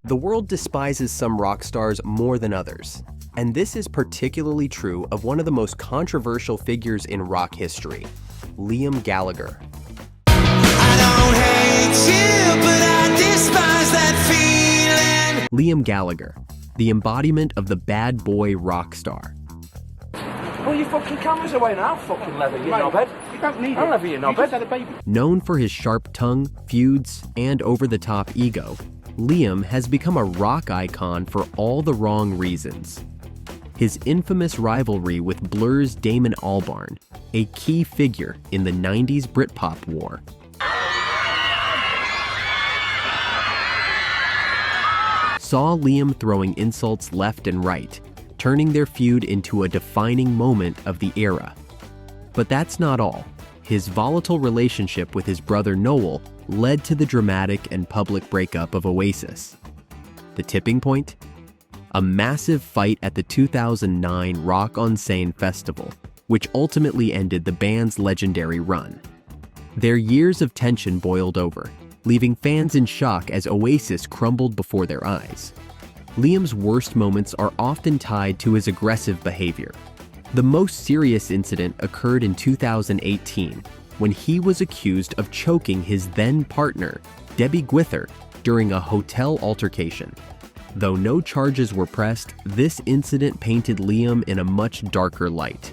The world despises some rock stars more than others, and this is particularly true of one of the most controversial figures in rock history, Liam Gallagher. I don't hate you, but I despise that feeling. Liam Gallagher, the embodiment of the bad boy rock star. Pull your fucking cameras away now, fucking leather, you knobhead. You don't need it. I'll leather you knobhead. You just had a baby. Known for his sharp tongue, feuds, and over-the-top ego, Liam has become a rock icon for all the wrong reasons. His infamous rivalry with Blur's Damon Albarn, a key figure in the 90s Britpop war. Saw Liam throwing insults left and right, turning their feud into a defining moment of the era. But that's not all. His volatile relationship with his brother Noel led to the dramatic and public breakup of Oasis. The tipping point? A massive fight at the 2009 Rock on Seine festival, which ultimately ended the band's legendary run. Their years of tension boiled over, leaving fans in shock as Oasis crumbled before their eyes. Liam's worst moments are often tied to his aggressive behavior. The most serious incident occurred in 2018, when he was accused of choking his then-partner, Debbie Gwither, during a hotel altercation. Though no charges were pressed, this incident painted Liam in a much darker light.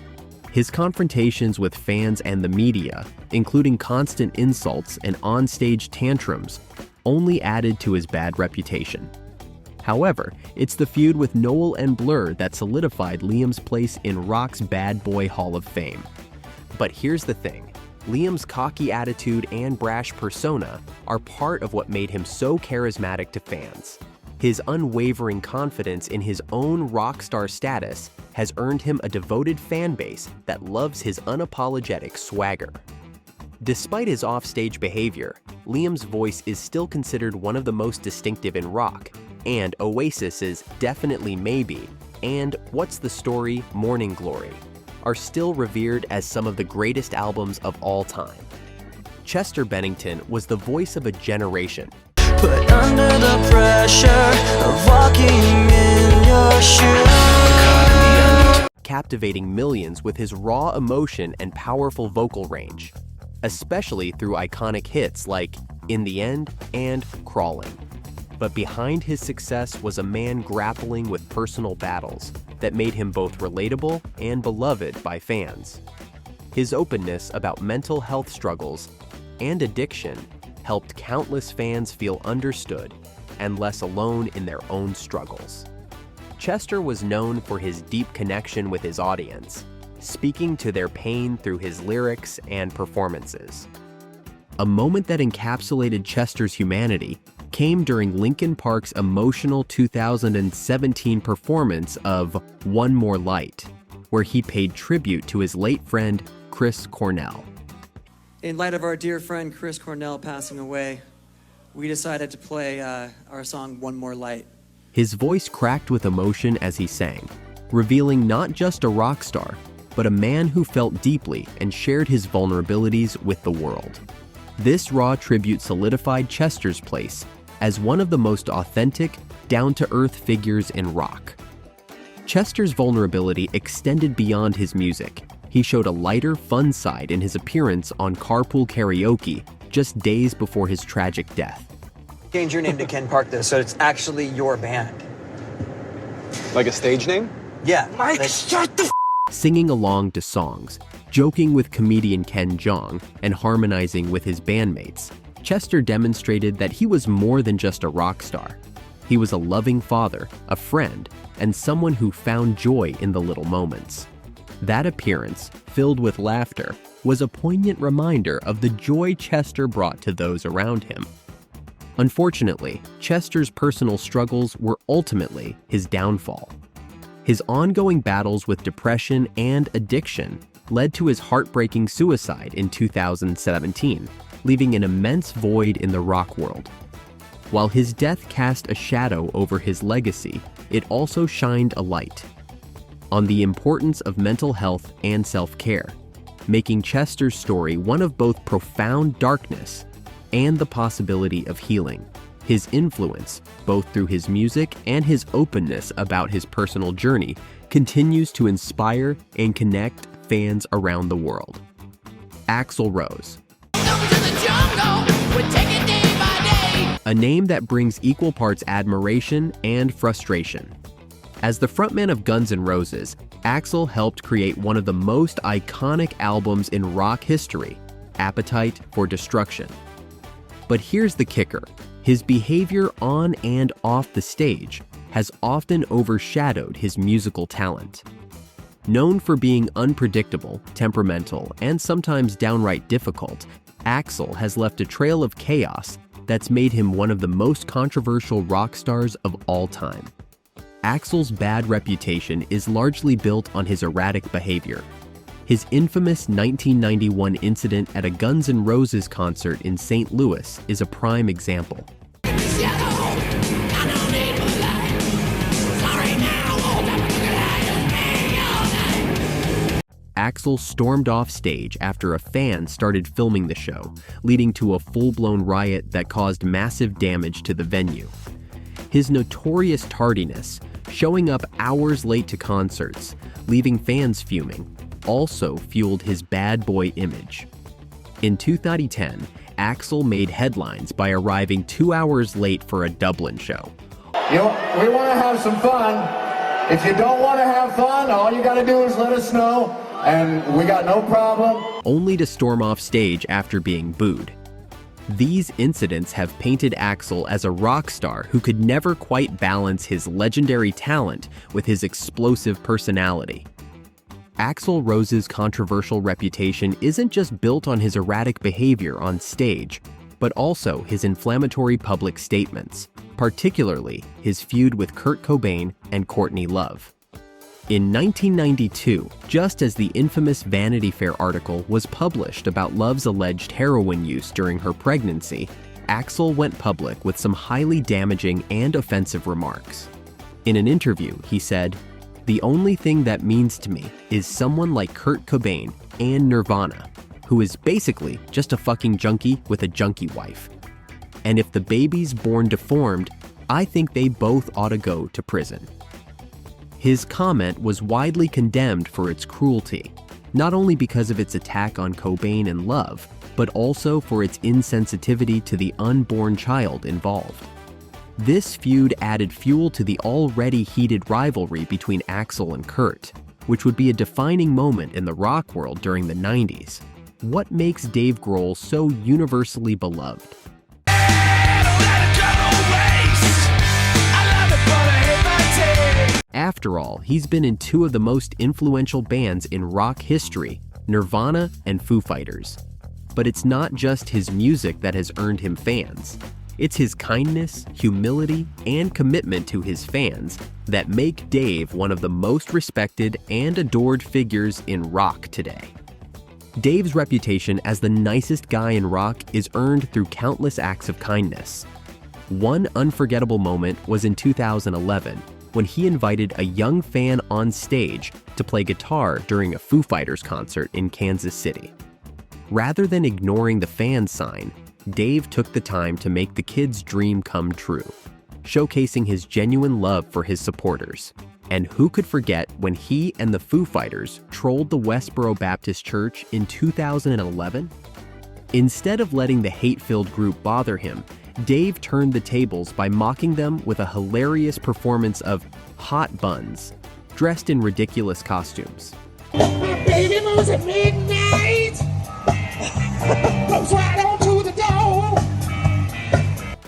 His confrontations with fans and the media, including constant insults and on-stage tantrums, only added to his bad reputation. However, it's the feud with Noel and Blur that solidified Liam's place in rock's Bad Boy Hall of Fame. But here's the thing. Liam's cocky attitude and brash persona are part of what made him so charismatic to fans. His unwavering confidence in his own rock star status has earned him a devoted fan base that loves his unapologetic swagger. Despite his offstage behavior, Liam's voice is still considered one of the most distinctive in rock, and Oasis's Definitely Maybe and What's the Story, Morning Glory are still revered as some of the greatest albums of all time. Chester Bennington was the voice of a generation. Put under the pressure of walking in your shoes. Captivating millions with his raw emotion and powerful vocal range, especially through iconic hits like In the End and Crawling. But behind his success was a man grappling with personal battles that made him both relatable and beloved by fans. His openness about mental health struggles and addiction helped countless fans feel understood and less alone in their own struggles. Chester was known for his deep connection with his audience, speaking to their pain through his lyrics and performances. A moment that encapsulated Chester's humanity came during Linkin Park's emotional 2017 performance of One More Light, where he paid tribute to his late friend, Chris Cornell. In light of our dear friend Chris Cornell passing away, we decided to play our song One More Light. His voice cracked with emotion as he sang, revealing not just a rock star, but a man who felt deeply and shared his vulnerabilities with the world. This raw tribute solidified Chester's place as one of the most authentic, down-to-earth figures in rock. Chester's vulnerability extended beyond his music. He showed a lighter, fun side in his appearance on Carpool Karaoke just days before his tragic death. Change your name to Ken Park, though, so it's actually your band. Like a stage name? Yeah. Mike, shut the Singing along to songs, joking with comedian Ken Jeong, and harmonizing with his bandmates, Chester demonstrated that he was more than just a rock star. He was a loving father, a friend, and someone who found joy in the little moments. That appearance, filled with laughter, was a poignant reminder of the joy Chester brought to those around him. Unfortunately, Chester's personal struggles were ultimately his downfall. His ongoing battles with depression and addiction led to his heartbreaking suicide in 2017, leaving an immense void in the rock world. While his death cast a shadow over his legacy, it also shined a light on the importance of mental health and self-care, making Chester's story one of both profound darkness and the possibility of healing. His influence, both through his music and his openness about his personal journey, continues to inspire and connect fans around the world. Axl Rose. A name that brings equal parts admiration and frustration. As the frontman of Guns N' Roses, Axl helped create one of the most iconic albums in rock history, Appetite for Destruction. But here's the kicker. His behavior on and off the stage has often overshadowed his musical talent. Known for being unpredictable, temperamental, and sometimes downright difficult, Axl has left a trail of chaos that's made him one of the most controversial rock stars of all time. Axl's bad reputation is largely built on his erratic behavior. His infamous 1991 incident at a Guns N' Roses concert in St. Louis is a prime example. Axl stormed off stage after a fan started filming the show, leading to a full-blown riot that caused massive damage to the venue. His notorious tardiness, showing up hours late to concerts, leaving fans fuming, also fueled his bad boy image. In 2010, Axl made headlines by arriving 2 hours late for a Dublin show. We want to have some fun. If you don't want to have fun, all you got to do is let us know. And we got no problem. Only to storm off stage after being booed. These incidents have painted Axl as a rock star who could never quite balance his legendary talent with his explosive personality. Axl Rose's controversial reputation isn't just built on his erratic behavior on stage, but also his inflammatory public statements, particularly his feud with Kurt Cobain and Courtney Love. In 1992, just as the infamous Vanity Fair article was published about Love's alleged heroin use during her pregnancy, Axl went public with some highly damaging and offensive remarks. In an interview, he said, "The only thing that means to me is someone like Kurt Cobain and Nirvana, who is basically just a fucking junkie with a junkie wife. And if the baby's born deformed, I think they both ought to go to prison." His comment was widely condemned for its cruelty, not only because of its attack on Cobain and Love, but also for its insensitivity to the unborn child involved. This feud added fuel to the already heated rivalry between Axl and Kurt, which would be a defining moment in the rock world during the 90s. What makes Dave Grohl so universally beloved? After all, he's been in two of the most influential bands in rock history, Nirvana and Foo Fighters. But it's not just his music that has earned him fans. It's his kindness, humility, and commitment to his fans that make Dave one of the most respected and adored figures in rock today. Dave's reputation as the nicest guy in rock is earned through countless acts of kindness. One unforgettable moment was in 2011, when he invited a young fan on stage to play guitar during a Foo Fighters concert in Kansas City. Rather than ignoring the fan sign, Dave took the time to make the kid's dream come true, showcasing his genuine love for his supporters. And who could forget when he and the Foo Fighters trolled the Westboro Baptist Church in 2011? Instead of letting the hate-filled group bother him, Dave turned the tables by mocking them with a hilarious performance of Hot Buns, dressed in ridiculous costumes. My baby moves at midnight, comes right on to the door.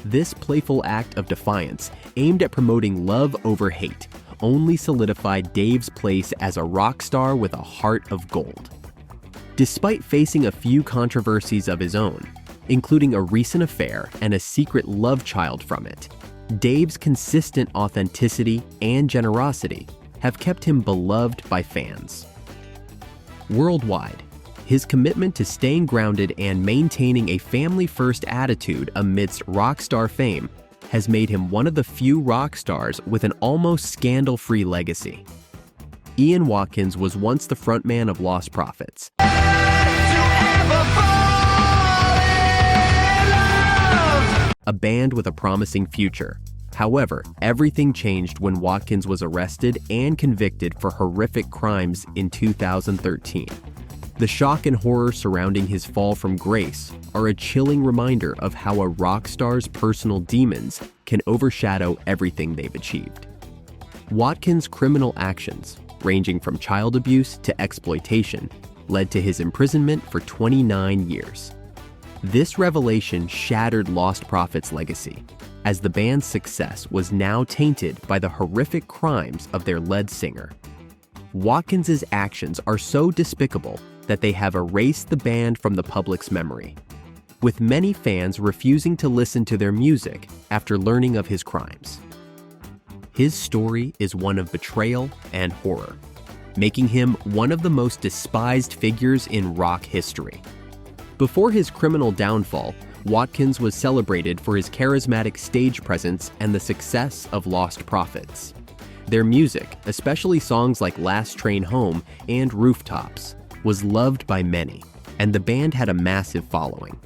This playful act of defiance, aimed at promoting love over hate, only solidified Dave's place as a rock star with a heart of gold. Despite facing a few controversies of his own, including a recent affair and a secret love child from it, Dave's consistent authenticity and generosity have kept him beloved by fans. Worldwide, his commitment to staying grounded and maintaining a family-first attitude amidst rock star fame has made him one of the few rock stars with an almost scandal-free legacy. Ian Watkins was once the frontman of Lost Prophets. a band with a promising future. However, everything changed when Watkins was arrested and convicted for horrific crimes in 2013. The shock and horror surrounding his fall from grace are a chilling reminder of how a rock star's personal demons can overshadow everything they've achieved. Watkins' criminal actions, ranging from child abuse to exploitation, led to his imprisonment for 29 years. This revelation shattered Lost Prophet's legacy, as the band's success was now tainted by the horrific crimes of their lead singer. Watkins' actions are so despicable that they have erased the band from the public's memory, with many fans refusing to listen to their music after learning of his crimes. His story is one of betrayal and horror, making him one of the most despised figures in rock history. Before his criminal downfall, Watkins was celebrated for his charismatic stage presence and the success of Lost Prophets. Their music, especially songs like Last Train Home and Rooftops, was loved by many, and the band had a massive following.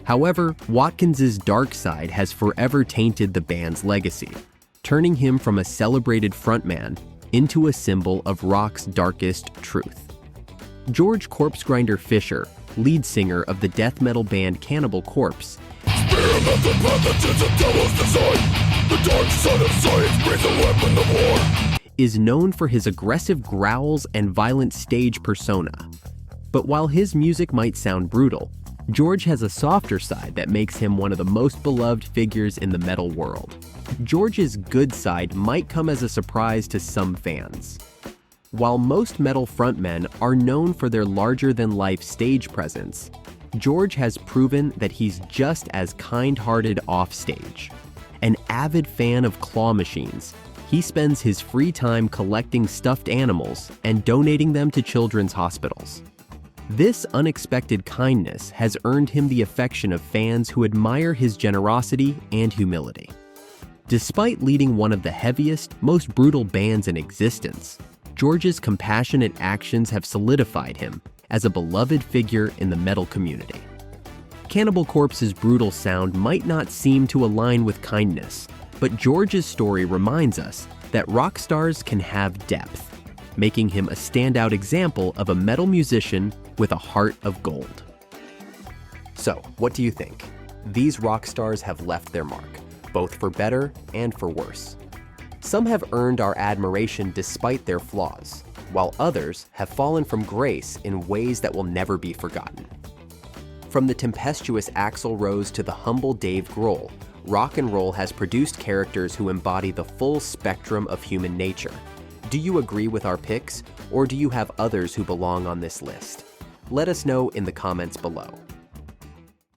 However, Watkins' dark side has forever tainted the band's legacy, turning him from a celebrated frontman into a symbol of rock's darkest truth. George Corpsegrinder Fisher, lead singer of the death metal band Cannibal Corpse, is known for his aggressive growls and violent stage persona. But while his music might sound brutal, George has a softer side that makes him one of the most beloved figures in the metal world. George's good side might come as a surprise to some fans. While most metal frontmen are known for their larger-than-life stage presence, George has proven that he's just as kind-hearted offstage. An avid fan of claw machines, he spends his free time collecting stuffed animals and donating them to children's hospitals. This unexpected kindness has earned him the affection of fans who admire his generosity and humility. Despite leading one of the heaviest, most brutal bands in existence, George's compassionate actions have solidified him as a beloved figure in the metal community. Cannibal Corpse's brutal sound might not seem to align with kindness, but George's story reminds us that rock stars can have depth, making him a standout example of a metal musician with a heart of gold. So, what do you think? These rock stars have left their mark, both for better and for worse. Some have earned our admiration despite their flaws, while others have fallen from grace in ways that will never be forgotten. From the tempestuous Axl Rose to the humble Dave Grohl, rock and roll has produced characters who embody the full spectrum of human nature. Do you agree with our picks, or do you have others who belong on this list? Let us know in the comments below.